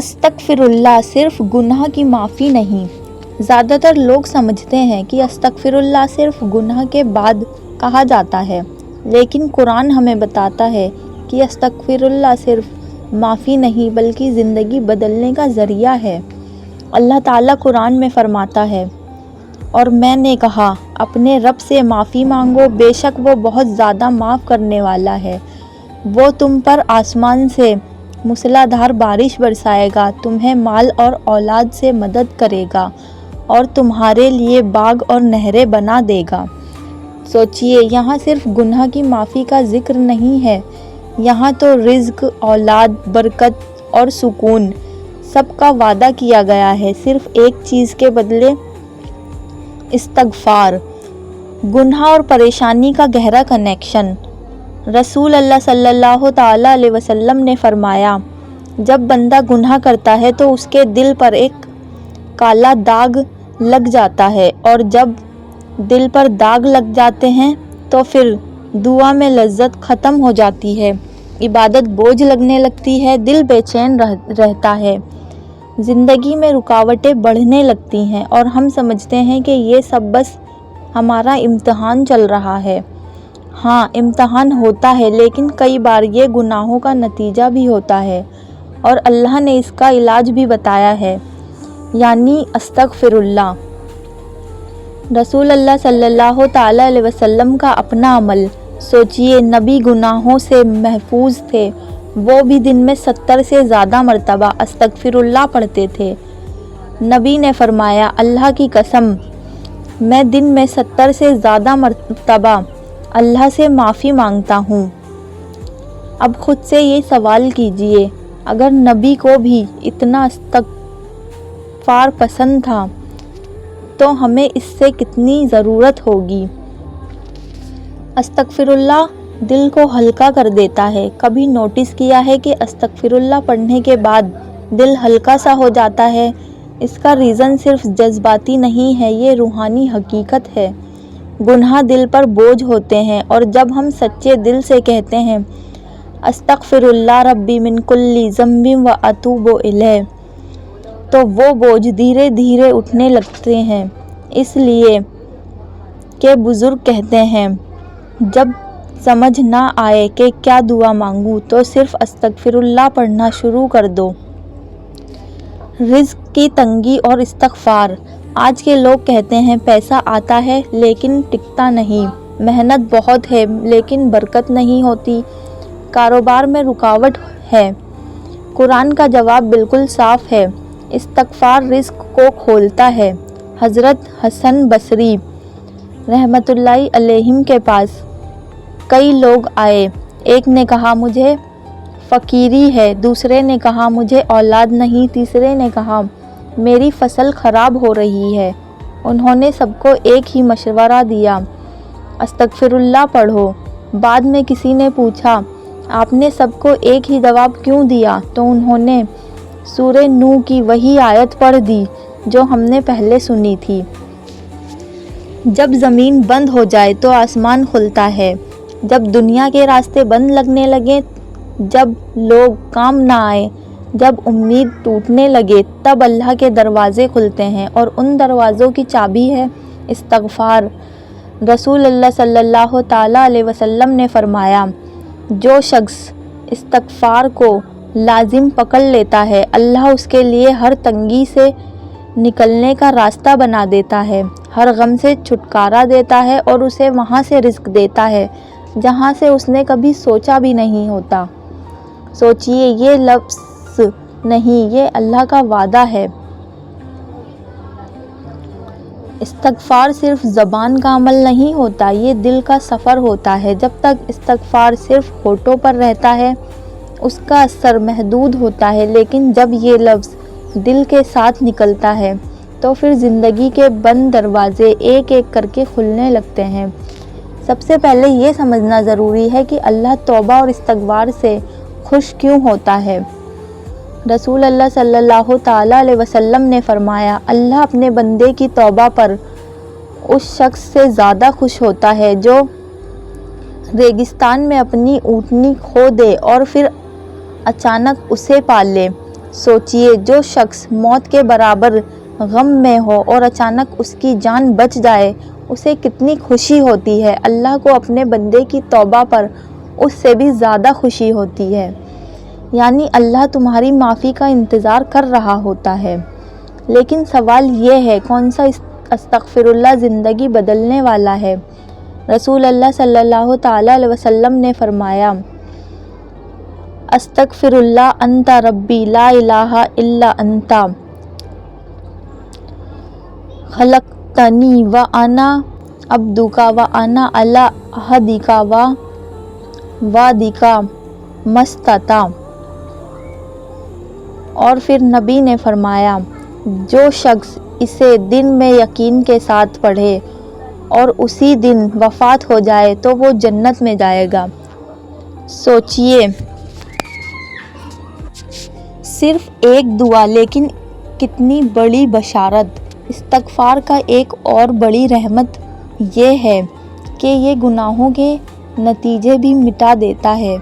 استغفراللہ صرف گناہ کی معافی نہیں۔ زیادہ تر لوگ سمجھتے ہیں کہ استغفراللہ صرف گناہ کے بعد کہا جاتا ہے، لیکن قرآن ہمیں بتاتا ہے کہ استغفراللہ صرف معافی نہیں بلکہ زندگی بدلنے کا ذریعہ ہے۔ اللہ تعالیٰ قرآن میں فرماتا ہے، اور میں نے کہا اپنے رب سے معافی مانگو، بے شک وہ بہت زیادہ معاف کرنے والا ہے۔ وہ تم پر آسمان سے موسلا دھار بارش برسائے گا، تمہیں مال اور اولاد سے مدد کرے گا اور تمہارے لیے باغ اور نہریں بنا دے گا۔ سوچئے، یہاں صرف گناہ کی معافی کا ذکر نہیں ہے، یہاں تو رزق، اولاد، برکت اور سکون سب کا وعدہ کیا گیا ہے، صرف ایک چیز کے بدلے، استغفار۔ گناہ اور پریشانی کا گہرا کنیکشن۔ رسول اللہ صلی اللہ تعالیٰ علیہ وسلم نے فرمایا، جب بندہ گناہ کرتا ہے تو اس کے دل پر ایک کالا داغ لگ جاتا ہے، اور جب دل پر داغ لگ جاتے ہیں تو پھر دعا میں لذت ختم ہو جاتی ہے، عبادت بوجھ لگنے لگتی ہے، دل بے چین رہتا ہے، زندگی میں رکاوٹیں بڑھنے لگتی ہیں، اور ہم سمجھتے ہیں کہ یہ سب بس ہمارا امتحان چل رہا ہے۔ ہاں، امتحان ہوتا ہے، لیکن کئی بار یہ گناہوں کا نتیجہ بھی ہوتا ہے، اور اللہ نے اس کا علاج بھی بتایا ہے، یعنی استغفراللہ۔ رسول اللہ صلی اللہ تعالیٰ علیہ وسلم کا اپنا عمل سوچئے، نبی گناہوں سے محفوظ تھے، وہ بھی دن میں 70 سے زیادہ مرتبہ استغفراللہ پڑھتے تھے۔ نبی نے فرمایا، اللہ کی قسم، میں دن میں 70 سے زیادہ مرتبہ اللہ سے معافی مانگتا ہوں۔ اب خود سے یہ سوال کیجئے، اگر نبی کو بھی اتنا استغفار پسند تھا تو ہمیں اس سے کتنی ضرورت ہوگی۔ استغفراللہ دل کو ہلکا کر دیتا ہے۔ کبھی نوٹس کیا ہے کہ استغفراللہ پڑھنے کے بعد دل ہلکا سا ہو جاتا ہے؟ اس کا ریزن صرف جذباتی نہیں ہے، یہ روحانی حقیقت ہے۔ گناہ دل پر بوجھ ہوتے ہیں، اور جب ہم سچے دل سے کہتے ہیں، استغفراللہ ربی من کل ذنب واتوب الیہ، تو وہ بوجھ دھیرے دھیرے اٹھنے لگتے ہیں۔ اس لیے کہ بزرگ کہتے ہیں، جب سمجھ نہ آئے کہ کیا دعا مانگوں تو صرف استغفراللہ پڑھنا شروع کر دو۔ رزق کی تنگی اور استغفار۔ آج کے لوگ کہتے ہیں پیسہ آتا ہے لیکن ٹکتا نہیں، محنت بہت ہے لیکن برکت نہیں ہوتی، کاروبار میں رکاوٹ ہے۔ قرآن کا جواب بالکل صاف ہے، استغفار رزق کو کھولتا ہے۔ حضرت حسن بصری رحمۃ اللہ علیہ کے پاس کئی لوگ آئے، ایک نے کہا مجھے فقیری ہے، دوسرے نے کہا مجھے اولاد نہیں، تیسرے نے کہا میری فصل خراب ہو رہی ہے۔ انہوں نے سب کو ایک ہی مشورہ دیا، استغفراللہ پڑھو۔ بعد میں کسی نے پوچھا، آپ نے سب کو ایک ہی جواب کیوں دیا؟ تو انہوں نے سورہ نوح کی وہی آیت پڑھ دی جو ہم نے پہلے سنی تھی، جب زمین بند ہو جائے تو آسمان کھلتا ہے، جب دنیا کے راستے بند لگنے لگے، جب لوگ کام نہ آئے، جب امید ٹوٹنے لگے، تب اللہ کے دروازے کھلتے ہیں، اور ان دروازوں کی چابی ہے استغفار۔ رسول اللہ صلی اللہ تعالیٰ علیہ وسلم نے فرمایا، جو شخص استغفار کو لازم پکڑ لیتا ہے، اللہ اس کے لیے ہر تنگی سے نکلنے کا راستہ بنا دیتا ہے، ہر غم سے چھٹکارا دیتا ہے، اور اسے وہاں سے رزق دیتا ہے جہاں سے اس نے کبھی سوچا بھی نہیں ہوتا۔ سوچئے، یہ لفظ نہیں، یہ اللہ کا وعدہ ہے۔ استغفار صرف زبان کا عمل نہیں ہوتا، یہ دل کا سفر ہوتا ہے۔ جب تک استغفار صرف ہونٹوں پر رہتا ہے اس کا اثر محدود ہوتا ہے، لیکن جب یہ لفظ دل کے ساتھ نکلتا ہے تو پھر زندگی کے بند دروازے ایک ایک کر کے کھلنے لگتے ہیں۔ سب سے پہلے یہ سمجھنا ضروری ہے کہ اللہ توبہ اور استغفار سے خوش کیوں ہوتا ہے۔ رسول اللہ صلی اللہ تعالیٰ علیہ وسلم نے فرمایا، اللہ اپنے بندے کی توبہ پر اس شخص سے زیادہ خوش ہوتا ہے جو ریگستان میں اپنی اونٹنی کھو دے اور پھر اچانک اسے پا لے۔ سوچئے جو شخص موت کے برابر غم میں ہو اور اچانک اس کی جان بچ جائے اسے کتنی خوشی ہوتی ہے۔ اللہ کو اپنے بندے کی توبہ پر اس سے بھی زیادہ خوشی ہوتی ہے، یعنی اللہ تمہاری معافی کا انتظار کر رہا ہوتا ہے۔ لیکن سوال یہ ہے کون سا استغفر اللہ زندگی بدلنے والا ہے؟ رسول اللہ صلی اللہ تعالیٰ علیہ وسلم نے فرمایا، استغفر اللہ انت ربی لا الہ الا انت خلقتنی وانا عبدک وانا علی عہدک ووعدک ما استطعت۔ اور پھر نبی نے فرمایا، جو شخص اسے دن میں یقین کے ساتھ پڑھے اور اسی دن وفات ہو جائے تو وہ جنت میں جائے گا۔ سوچئے، صرف ایک دعا لیکن کتنی بڑی بشارت۔ استغفار کا ایک اور بڑی رحمت یہ ہے کہ یہ گناہوں کے نتیجے بھی مٹا دیتا ہے۔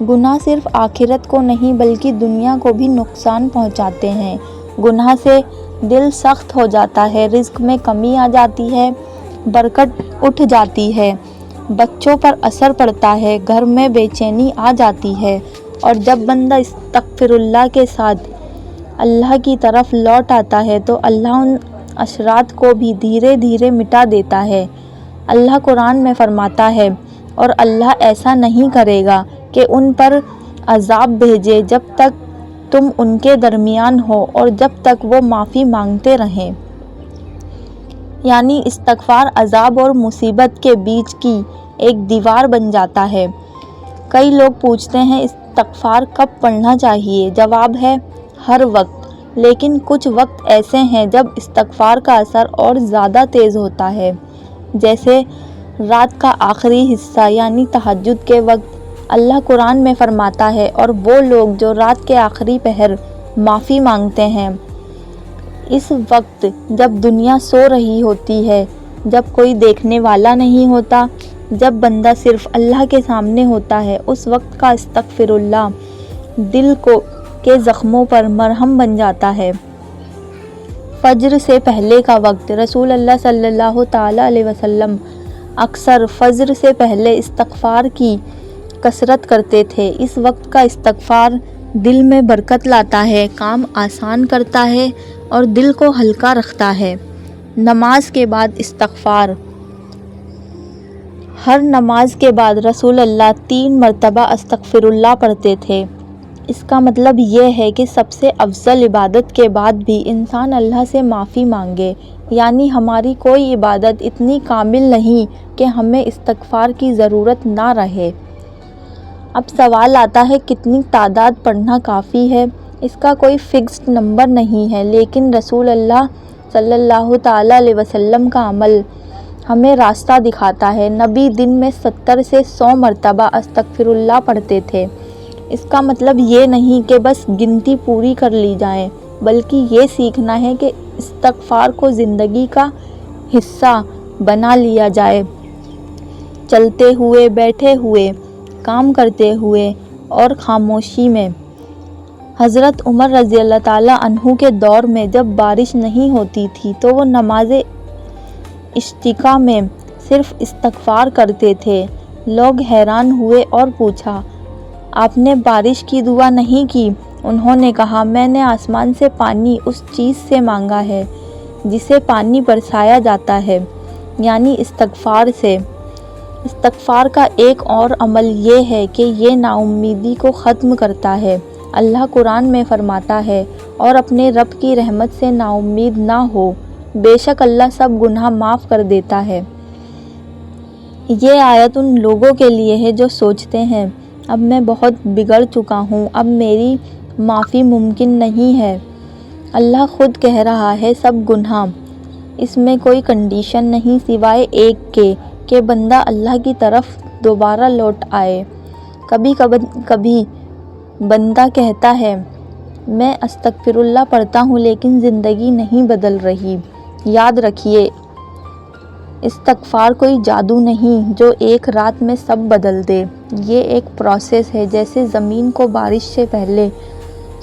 گناہ صرف آخرت کو نہیں بلکہ دنیا کو بھی نقصان پہنچاتے ہیں۔ گناہ سے دل سخت ہو جاتا ہے، رزق میں کمی آ جاتی ہے، برکت اٹھ جاتی ہے، بچوں پر اثر پڑتا ہے، گھر میں بے چینی آ جاتی ہے، اور جب بندہ استغفر اللہ کے ساتھ اللہ کی طرف لوٹ آتا ہے تو اللہ ان اثرات کو بھی دھیرے دھیرے مٹا دیتا ہے۔ اللہ قرآن میں فرماتا ہے، اور اللہ ایسا نہیں کرے گا کہ ان پر عذاب بھیجے جب تک تم ان کے درمیان ہو اور جب تک وہ معافی مانگتے رہیں۔ یعنی استغفار عذاب اور مصیبت کے بیچ کی ایک دیوار بن جاتا ہے۔ کئی لوگ پوچھتے ہیں استغفار کب پڑھنا چاہیے؟ جواب ہے ہر وقت، لیکن کچھ وقت ایسے ہیں جب استغفار کا اثر اور زیادہ تیز ہوتا ہے، جیسے رات کا آخری حصہ یعنی تہجد کے وقت۔ اللہ قرآن میں فرماتا ہے، اور وہ لوگ جو رات کے آخری پہر معافی مانگتے ہیں، اس وقت جب دنیا سو رہی ہوتی ہے، جب کوئی دیکھنے والا نہیں ہوتا، جب بندہ صرف اللہ کے سامنے ہوتا ہے، اس وقت کا استغفر اللہ دل کے زخموں پر مرہم بن جاتا ہے۔ فجر سے پہلے کا وقت۔ رسول اللہ صلی اللہ تعالیٰ علیہ وسلم اکثر فجر سے پہلے استغفار کی کثرت کرتے تھے۔ اس وقت کا استغفار دل میں برکت لاتا ہے، کام آسان کرتا ہے اور دل کو ہلکا رکھتا ہے۔ نماز کے بعد استغفار۔ ہر نماز کے بعد رسول اللہ 3 مرتبہ استغفر اللہ پڑھتے تھے۔ اس کا مطلب یہ ہے کہ سب سے افضل عبادت کے بعد بھی انسان اللہ سے معافی مانگے، یعنی ہماری کوئی عبادت اتنی کامل نہیں کہ ہمیں استغفار کی ضرورت نہ رہے۔ اب سوال آتا ہے کتنی تعداد پڑھنا کافی ہے؟ اس کا کوئی فکسڈ نمبر نہیں ہے، لیکن رسول اللہ صلی اللہ تعالیٰ علیہ وسلم کا عمل ہمیں راستہ دکھاتا ہے۔ نبی دن میں 70 سے 100 مرتبہ استغفر اللہ پڑھتے تھے۔ اس کا مطلب یہ نہیں کہ بس گنتی پوری کر لی جائے، بلکہ یہ سیکھنا ہے کہ استغفار کو زندگی کا حصہ بنا لیا جائے، چلتے ہوئے، بیٹھے ہوئے، کام کرتے ہوئے اور خاموشی میں۔ حضرت عمر رضی اللہ تعالیٰ عنہ کے دور میں جب بارش نہیں ہوتی تھی تو وہ نماز اشتقاء میں صرف استغفار کرتے تھے۔ لوگ حیران ہوئے اور پوچھا، آپ نے بارش کی دعا نہیں کی؟ انہوں نے کہا، میں نے آسمان سے پانی اس چیز سے مانگا ہے جسے پانی برسایا جاتا ہے، یعنی استغفار سے۔ استغفار کا ایک اور عمل یہ ہے کہ یہ ناامیدی کو ختم کرتا ہے۔ اللہ قرآن میں فرماتا ہے، اور اپنے رب کی رحمت سے ناامید نہ ہو، بے شک اللہ سب گناہ معاف کر دیتا ہے۔ یہ آیت ان لوگوں کے لیے ہے جو سوچتے ہیں، اب میں بہت بگڑ چکا ہوں، اب میری معافی ممکن نہیں ہے۔ اللہ خود کہہ رہا ہے سب گناہ، اس میں کوئی کنڈیشن نہیں سوائے ایک کے کہ بندہ اللہ کی طرف دوبارہ لوٹ آئے۔ کبھی بندہ کہتا ہے، میں استغفر اللہ پڑھتا ہوں لیکن زندگی نہیں بدل رہی۔ یاد رکھیے، استغفار کوئی جادو نہیں جو ایک رات میں سب بدل دے۔ یہ ایک پروسیس ہے، جیسے زمین کو بارش سے پہلے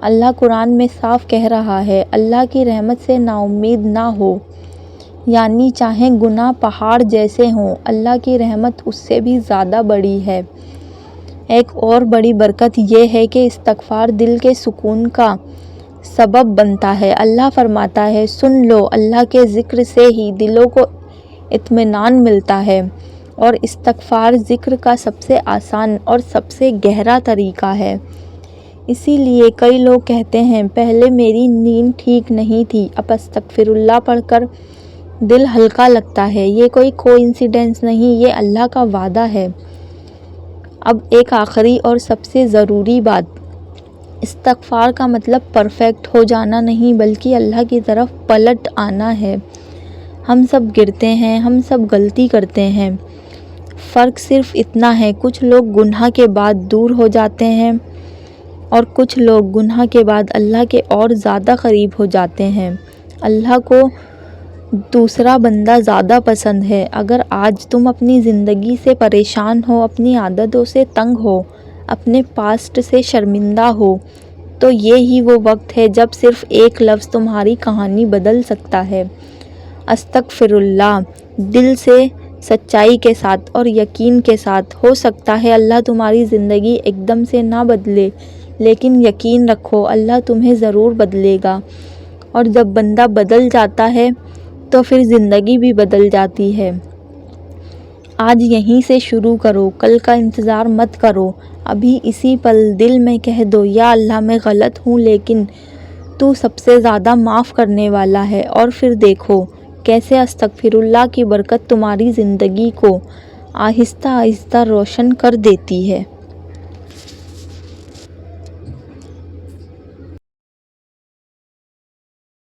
اللہ قرآن میں صاف کہہ رہا ہے، اللہ کی رحمت سے نا امید نہ ہو، یعنی چاہے گناہ پہاڑ جیسے ہوں، اللہ کی رحمت اس سے بھی زیادہ بڑی ہے۔ ایک اور بڑی برکت یہ ہے کہ استغفار دل کے سکون کا سبب بنتا ہے۔ اللہ فرماتا ہے، سن لو، اللہ کے ذکر سے ہی دلوں کو اطمینان ملتا ہے، اور استغفار ذکر کا سب سے آسان اور سب سے گہرا طریقہ ہے۔ اسی لیے کئی لوگ کہتے ہیں، پہلے میری نیند ٹھیک نہیں تھی، اب استغفر اللہ پڑھ کر دل ہلکا لگتا ہے۔ یہ کوئی کوئنسیڈنس نہیں، یہ اللہ کا وعدہ ہے۔ اب ایک آخری اور سب سے ضروری بات، استغفار کا مطلب پرفیکٹ ہو جانا نہیں، بلکہ اللہ کی طرف پلٹ آنا ہے۔ ہم سب گرتے ہیں، ہم سب غلطی کرتے ہیں، فرق صرف اتنا ہے، کچھ لوگ گناہ کے بعد دور ہو جاتے ہیں اور کچھ لوگ گناہ کے بعد اللہ کے اور زیادہ قریب ہو جاتے ہیں۔ اللہ کو دوسرا بندہ زیادہ پسند ہے۔ اگر آج تم اپنی زندگی سے پریشان ہو، اپنی عادتوں سے تنگ ہو، اپنے پاسٹ سے شرمندہ ہو، تو یہی وہ وقت ہے جب صرف ایک لفظ تمہاری کہانی بدل سکتا ہے۔ استغفر اللہ، دل سے، سچائی کے ساتھ اور یقین کے ساتھ۔ ہو سکتا ہے اللہ تمہاری زندگی ایک دم سے نہ بدلے، لیکن یقین رکھو اللہ تمہیں ضرور بدلے گا، اور جب بندہ بدل جاتا ہے تو پھر زندگی بھی بدل جاتی ہے۔ آج یہیں سے شروع کرو، کل کا انتظار مت کرو، ابھی اسی پل دل میں کہہ دو، یا اللہ میں غلط ہوں لیکن تو سب سے زیادہ معاف کرنے والا ہے، اور پھر دیکھو کیسے استغفر اللہ کی برکت تمہاری زندگی کو آہستہ آہستہ روشن کر دیتی ہے۔